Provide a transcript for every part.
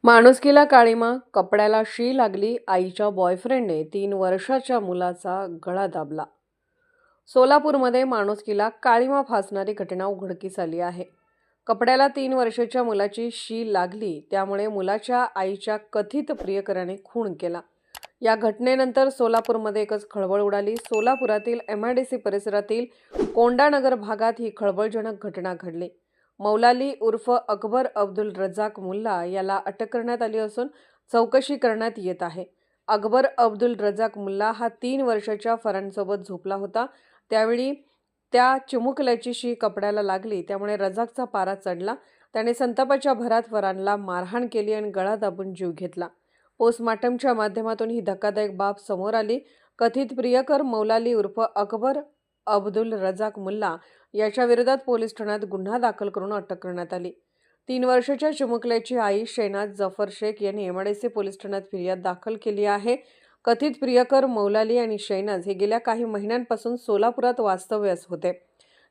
माणुसकीला काळिमा, कपड्याला शी लागली, आईच्या बॉयफ्रेंडने 3 वर्षाच्या मुलाचा गळा दाबला. सोलापूरमध्ये माणुसकीला काळिमा फासणारी घटना उघडकीस आली आहे. कपड्याला 3 वर्षाच्या मुलाची शी लागली, त्यामुळे मुलाच्या आईच्या कथित प्रियकराने खून केला. या घटनेनंतर सोलापूरमध्ये एकच खळबळ उडाली. सोलापुरातील MIDC परिसरातील कोंडानगर भागात ही खळबळजनक घटना घडली. मौलाली उर्फ अकबर अब्दुल रजाक मुल्ला याला अटक करण्यात आली असून चौकशी करण्यात येत आहे. अकबर अब्दुल रजाक मुल्ला हा 3 वर्षाच्या फरानसोबत झोपला होता. त्यावेळी त्या चिमुकल्याची शी कपड्याला लागली, त्यामुळे रजाकचा पारा चढला. त्याने संतापाच्या भरात फरानला मारहाण केली आणि गळा दाबून जीव घेतला. पोस्टमार्टमच्या माध्यमातून ही धक्कादायक बाब समोर आली. कथित प्रियकर मौलाली उर्फ अकबर अब्दुल रजाक मुल्ला याच्या विरोधात पोलीस ठाण्यात गुन्हा दाखल करून अटक करण्यात आली. 3 वर्षाच्या चिमुकल्याची आई शैनाज जफर शेख यांनी MIDC पोलीस ठाण्यात फिर्याद दाखल केली आहे. कथित प्रियकर मौलाली आणि शैनाज हे गेल्या काही महिन्यांपासून सोलापुरात वास्तव्यास होते.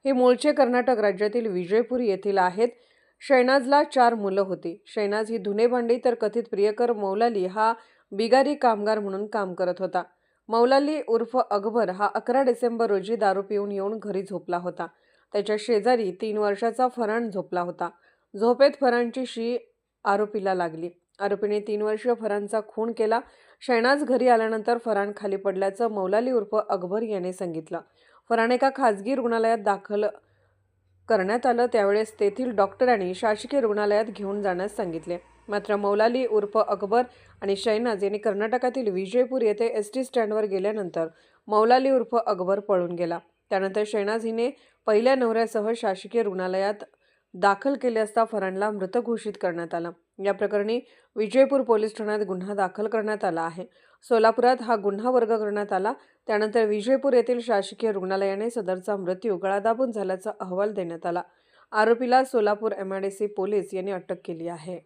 हे मूळचे कर्नाटक राज्यातील विजयपूर येथील आहेत. शैनाजला 4 मुलं होती. शैनाज ही धुणेभांडी, तर कथित प्रियकर मौलाली हा बिगारी कामगार म्हणून काम करत होता. मौलाली उर्फ अकबर हा 11 डिसेंबर रोजी दारू पिऊन येऊन घरी झोपला होता. त्याच्या शेजारी 3 वर्षाचा फरान झोपला होता. झोपेत फरानची शी आरोपीला लागली. आरोपीने 3 वर्षीय फरानचा खून केला. शैनाज घरी आल्यानंतर फरान खाली पडल्याचं मौलाली उर्फ अकबर याने सांगितलं. फरान एका खासगी रुग्णालयात दाखल करण्यात आलं. त्यावेळेस तेथील डॉक्टरांनी शासकीय रुग्णालयात घेऊन जाण्यास सांगितले. मात्र मौलाली उर्फ अकबर आणि शैनाज यांनी कर्नाटकातील विजयपूर येथे ST स्टँडवर गेल्यानंतर मौलाली उर्फ अकबर पळून गेला. त्यानंतर शैनाज हिने पहिल्या नवऱ्यासह शासकीय रुग्णालयात दाखल केले असता फरानला मृत घोषित करण्यात आला. या प्रकरणी विजयपूर पोलीस ठाण्यात गुन्हा दाखल करण्यात आला आहे. सोलापुरात हा गुन्हा वर्ग करण्यात आला. त्यानंतर विजयपूर येथील शासकीय रुग्णालयाने सदरचा मृत्यू गळा दाबून झाल्याचा अहवाल देण्यात आला. आरोपीला सोलापूर MIDC पोलीस यांनी अटक केली आहे.